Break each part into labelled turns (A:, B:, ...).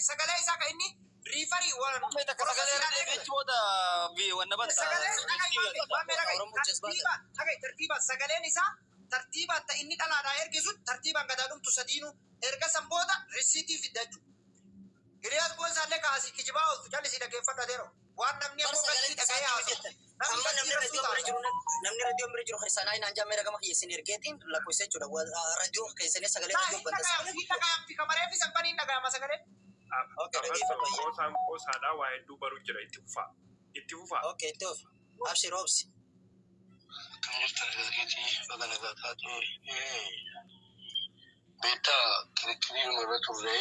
A: سجل إساك إني ريفري وان سجلين إسا ترتيبا تإني تلا داير كيسود ترتيبا قدادم تسدينو إرجع سمبودا ريسيتي في دجو إلياس بون سالك عاسي كجباو تجلس إذا كيف فتاديرو وان نمني أبو كذي تكايا
B: أما نمني راديو مريجو خيسانا إن أنجام مريجا ما خيسين إرجعتين لا كويسة جودا وراديو خيسين سجلين راديو بندس
A: في كمرة في سامباني نجا ما سجلين
C: Osa da wa edu baru jira itifufa.
B: Okay, tof. Abshir obsi.
D: Beta kiri marature.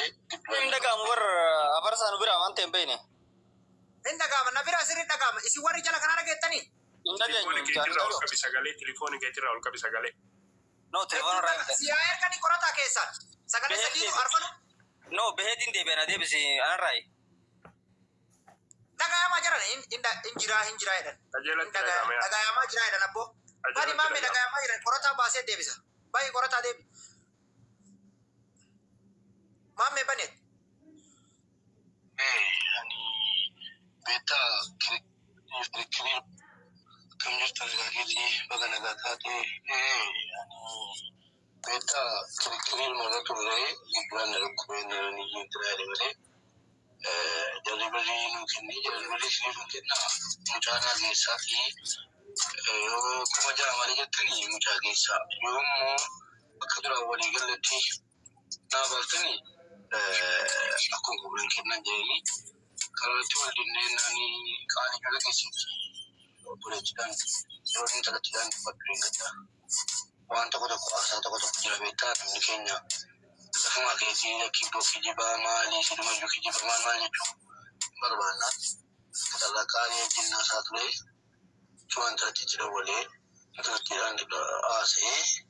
B: Inda kamu abarsan bira man tempe ini.
A: Inda kamu nabira siri inda kamu isi wari jala kanara getani.
B: Inda
C: Telefoni ketira ol kabisa gale.
B: No telefon orang.
A: Si air kani korata kesan. Sagale sedih arfanu.
B: No behedin de bena de bisi anarai.
A: Daga ama jaran inda injira edan. Daga ama jira edan abbo. Bani mame daga ama jira korata base de bisa. Bai korata de. Mame banet.
D: Yani beta kiri kamjurta lagati bagana gatate yani beta kiri marature igran rukumena ni intrale wale delivery nukini delivery nukina mujana gesati kuma jara mali jatani mujage sa yomo akadura wali galati na baltani akon kubran kinna jeli karatu dinne nani kani kala kesiti Purajidan, Yorin Talatidan, Patringata, one to go to Kwasa to go to Kilaveta, in Kenya. The Hamaki, Kibo Kijiba, Mali, Sidama Yukijiba, Mali, Barbana, Talakari, Jina Saturday, 230 Wale, 30 Ase,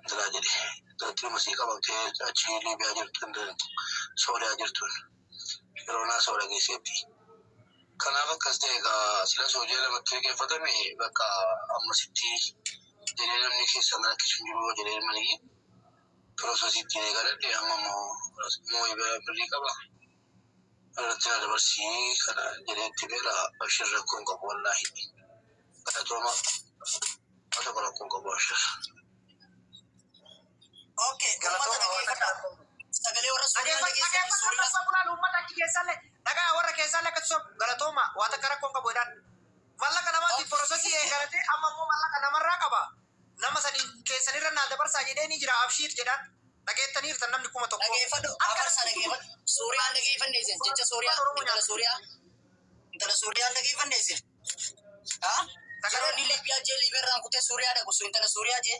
D: Tragedy. The Timasika of the Chili Bajerton, Soria Jerton, Rona Soria Safety. Kanava kasdega sila sojela matrike fatame baka amasiti jere namni ke samara kishunjuro jere mali processi tine garate amamo mo iba pelika ba aratina barsi kana jere tibela ashira kongo wallahi kana toma ata kala kongo bashir
B: Okay, kalau sagale ora
A: sura umata kisale daga warra kesale katso galatoma wata karakon ka bodan malla kana mati processi e galate amma mo malla kana marra kaba nama sani kesani ranna da barsa jede ni jira abshir jedan dage tanir tanam nikuma to
B: dage fado abarsa dage fado surya dage fande sen jecha surya intala surya dage fande sen ha tagaro ni libya je libera kute surya da gusu intala surya je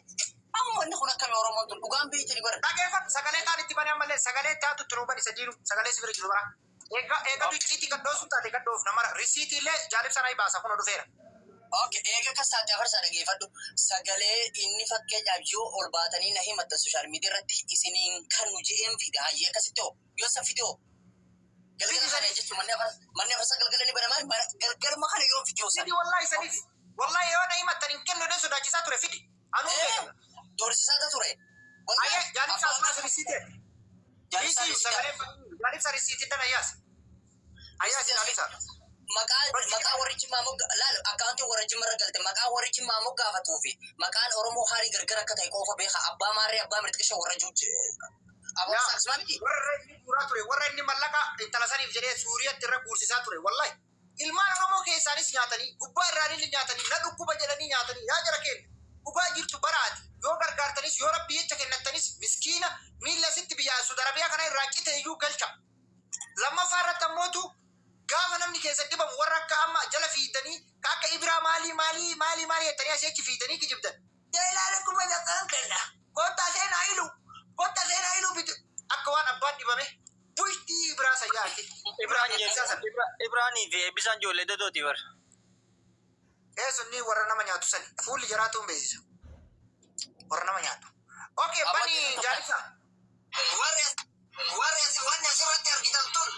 B: amma wanda kuna kan oromo to ugambe ite libera
A: dage fat sagale kan tibani amalle sagale ta tu trubani sadiru sagale sibiri jilbara ega diciti kaddo suta de kaddo namara receipt ile jalib sanai basa kuno dufera
B: okay ega ka sate afarsa dage fado sagale inni fakke jabjo orbatani nahi matta social media ratti isinin kanu jm vida ye kasito yo sa video galgal khane jitu manne farsa galgal ni bana ma galgal ma khane yo video sa
A: wallahi yo nahi matta nin kenno de suda ci sature fidi anu
B: dorsi sa ture
A: aye jalib sa sura receipt jalib sa receipt dana yas ayas jalisa maka wariji mamu lal account wariji maragalte maka wariji mamu gafatu fi maka oromo hari gargara katay ko fa be abba mare abba mare tkasha waraju abo saxmani warra ni malaka intalasani jere suriya tirra kursi sature wallahi ilman oromo ke sani nyatani gubba rani nyatani na dukku bajelani nyatani ya jara ken gubba jirtu barati yo gargartani yo rabbi yechkenatani miskina milla sit biya sudarabiya kana raqite yu galcha lama farata motu gama namni kesa dibam waraka amma jala fitani kaka ibra mali tani ase ki fitani ki jibdan dela ko ma kan kala kota sena ilu bit akwan abban dibame puiti ibra sayati
B: ibrani ve bisan jole do tibar
A: eso ni warana manyatu sani full jaratu mbezisa warana manyatu okay bani jalisa warriors wanya surati arkitantul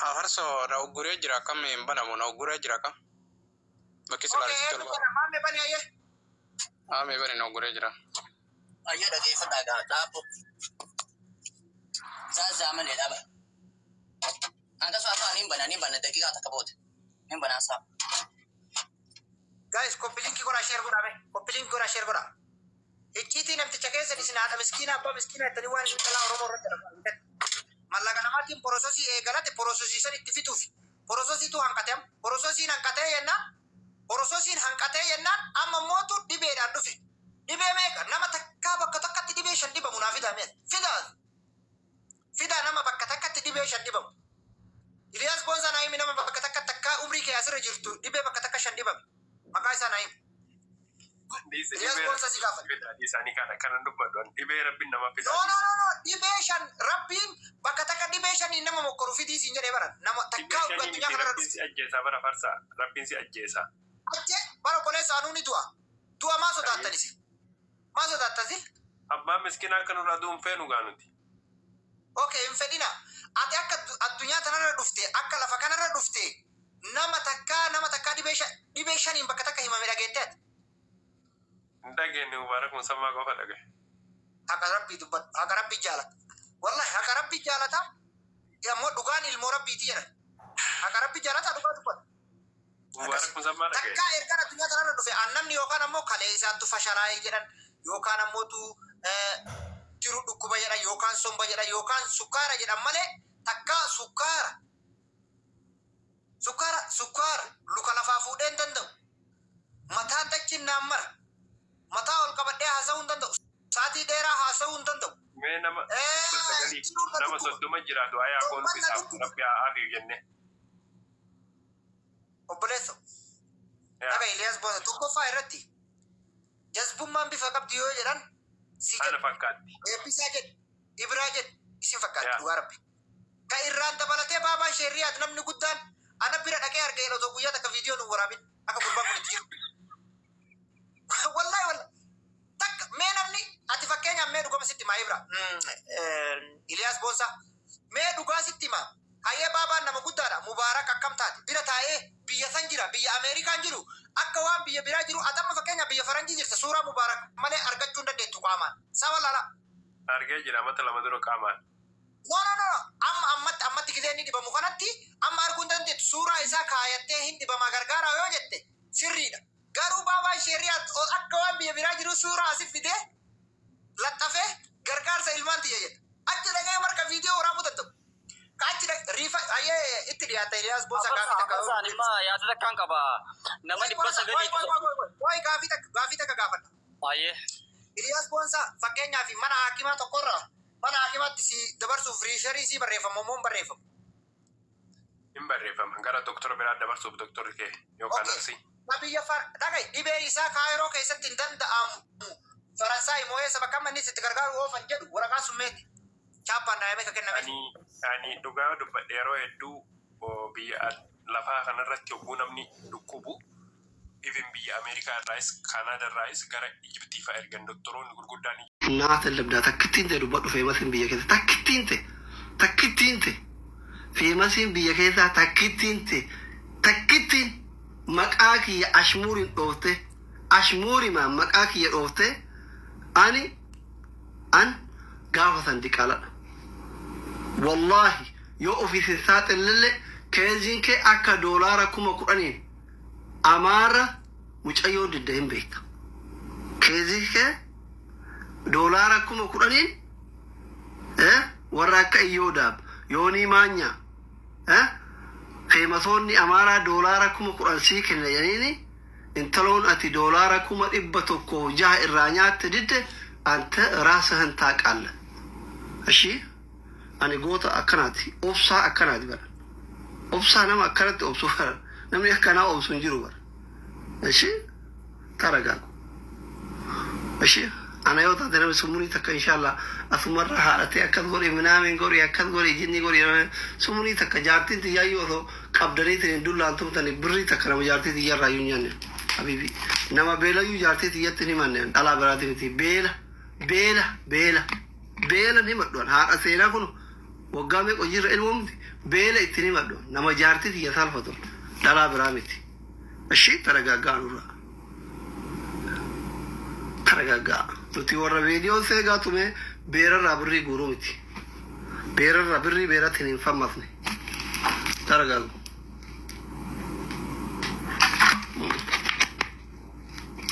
E: harso na ugure jira kam bana mo na ugure jira kam makisi la
A: to mame bani aye
E: me bani na ugure jira
B: aye da ke fada ga tapo Zaza mana daba. Anda so apa nimba dakika takabot. Nimba nasa.
A: Guys, complete kora share kora be. Complete kora share kora. Ichiti namti chakese disina ada miskina apa miskina tani wani mitala oromo rata. Malaga namatin porososi galate porososi sari tifitufi. Porososi tu hangkatem, porososi hangkate yenna. Porososi hangkate yenna amma motu dibe dan dufi. Dibe meka nama takka bakka takka dibe shan diba munafida me. Fida nama bakka takka dibe shan diba. Ilyas Bonza naimi nama bakka takka umri ke asira jirtu dibe bakka takka shan diba. Makai sana naim. Ilyas Bonza si gafa.
C: Di sana kana dubba don dibe rabbin nama fida.
A: No. Dibe shan rabbin bakka takka dibe shan ni nama mokoro fidi si njere bara. Nama takka ubbatunya kana
C: rabbin si ajjesa bara farsa. Rabbin si ajjesa.
A: Ajje bara kole sanuni tua. Tua maso datanisi. Maso datasi.
C: Abba miskina kanu radum fenu ganuti.
A: Okay, infedina. Ati akka addunyaa tanarra dhufte akka lafa kanarra dhufte nama takka dibe shaniin bakka takka himame dhageetteet.
C: Dhageenye Mubaarak Musammaa qofa dhagaye.
A: Haqa rabbi jaalata. Wallahi haqa rabbi jaalata. Ammoo dhugaan ilmoo rabbiiti jedhan. Haqa rabbi jaalata dhugaa dubbata.
C: Mubaarak Musammaa dhagaye.
A: Takka ergan addunyaa tanarra dhufe annamni yookaan ammoo kalee isaantu fashalaa'ee jedhan yookaan ammootu tiru dhukkuba jedhan yookaan somba jedhan yookaan sukkaara jedhan malee takka sukkaara luka lafaa fuudhee hin danda'u. Mataan dachiin naan mara. Mataa ol qabadhee haasa'uu hin danda'u. Saatii dheeraa haasa'uu hin danda'u.
C: Mee nama nama soddoma jiraatu ayaa koon isaaf rabbi aafiif jenne.
A: Obboleessa. Dhaga Ilyas Bonza tokkoffaa irratti jazbummaan bifa qabdi yoo jedhan si
C: Ana fakkaatti.
A: eebbisaa jedhe Ibraa jedhe isin fakkaatti dhugaa rabbi. Ka irraan dabalatee baabaan sheerriyaat namni guddaan ana bira dhaqee argee otoo guyyaa takka viidiyoo nu waraabin akka gurbaan kun itti jiru. Wallahi takka mee namni ati fakkeenyaaf mee dhugama sitti maa Ibra Ilyas Bonza mee dhugaa sitti maa hayyee baabaan nama guddaadha Mubaarak akkam taate bira taa'ee biyya san jira biyya Ameerikaan jiru akka waan biyya biraa jiru atamma fakkeenyaaf biyya Faranjii jirta suuraa Mubaarak malee argachuu hin dandeettu qaamaan sawa lala.
C: Argee jira mata lama dura qaamaan.
A: No. Ammatti gisee ni dhibamu kanatti amma arguu hin dandeettu suuraa isaa kaayattee hin dhibama gargaara yoo jette sirriidha. Garuu baabaa sheeriyaat akka waan biyya biraa jiru suuraa asif fidee laxxafee gargaarsa ilmaan tiyya jedha. Achi dhagee marka viidiyoo waraabuu danda'u. Kaachi riifa ayyee itti dhiyaata Ilyas Bonza gaafii takka.
F: Yaada takkaan qaba. Nama dhibba sagalii.
A: Wayi gaafii takka gaafadha.
F: Baay'ee.
A: Ilyas Bonza fakkeenyaaf mana hakimaa tokkorraa mana hakimaatti si dabarsuuf riisharii si barreeffama moo hin barreeffamu?
C: Hin barreeffama. Gara doktora biraa dabarsuuf doktorri kee yookaan narsi.
A: Biyya dhagaye dhibee isaa kaayiroo keessatti hin danda'amu. Faransaay moo eessa bakka manni sitti gargaaru oofan jedhu waraqaa summeeti. Chaappaan daa'imee kan kenname.
C: Ani dhugaa dubbadhe yeroo hedduu biyya lafaa kanarratti yogguu namni dhukkubu even biyya Ameerikaa irraayis Kaanaada irraayis gara Ijiptii fa'aa ergan doktoroonni gurguddaan.
G: Naata labdaa takkittiin ta'e dubbadhu feemasiin biyya keessa takkittiin ta'e feemasiin biyya keessaa takkittiin maqaa kiyya ashmuuriin dhoofte ashmuurimaan maqaa kiyya dhoofte an gaafa san diqaaladha. Wallaahi yoo ofiisin saaxilille keeziin kee akka doolaara 10,000 amaara mucayyoo didda hin beekta. Keeziin kee doolaara 10,000 warra akka Iyyoodaab yoonii maanyaa feemasoonni amaaraa doolaara 10,000 sii kenna jedhanii intaloon ati doolaara 1,106 irraa nyaatte didde anta raasa hin taaqaalla. Ashii ani goota akkanaati obsaa akkanaati bara obsaa nama akkanatti obsuu bara namni akkanaa obsu hin jiru bara. Ashii taragaaku ashii ana yoo taate namni summunii takka inshallah asumarra haadhatee akkas godhe minaamin godhe akkas godhe jinni godhe summunii takka jaartiin tiyyaayyuu osoo qabdaniitiin dullaan tumtani birrii takka nama jaartii tiyyarraa iyyuu nyaanne habiibi nama beelayyuu jaartii tiyyatti ni manne dhalaa biraati miti beela ni madduan haadha seenaa kun waggaa meeqa jirra ilmoomti beela itti ni madduan nama jaartii tiyya salphatu dhalaa biraa miti. Ashii taragaaggaa nurraa taragaaggaa nuti warra viidiyoo seegaa tume beerarraa birrii guuruu miti beerarra birrii beeratiin hin fammafne dargalu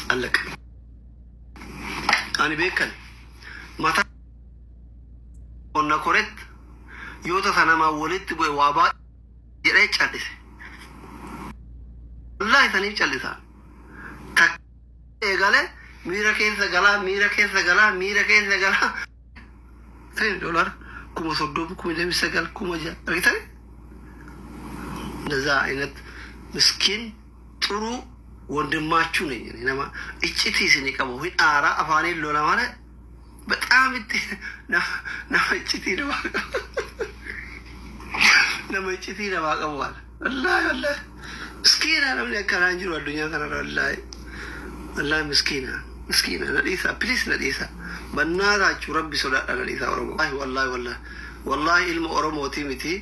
G: allaka ani beekan mata onna koret yoota sanama walitti bu'e waa baay'ee jedhee callise wallahi taniif callisa tak eegale miira keessa galaa $10 kuma soddom kuma deemi sagal kuma ja argitani እንደዛ አይነት ምስኪን ጥሩ ወንድማችሁ ነኝ እኔ ነማ እጭቲ ሲኒ ቀበው ሂዳራ አፋኔ ሎላ ማለት በጣም እጭቲ ነው እጭቲ ነው ማቀበዋል والله مسكينه انا من كرانجي والدنيا كان والله مسكينه نديسا بليز نديسا بناتاችሁ ربي صدا نديسا ورمو والله علم ورمو تيمتي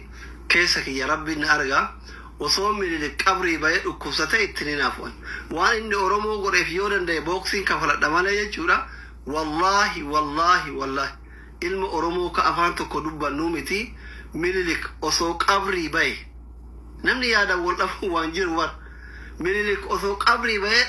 G: كيسك يا ربي نارغا وصوم من القبر بايد كوسته اتنين عفوا وان ان ورمو غريف يودن دي بوكسين كفلا دماله يجورا والله علم ورمو كافانتو كدوبا نومتي ملك وصو قبري باي نمني يا دا ولف وانجر ور ملك وصو قبري باي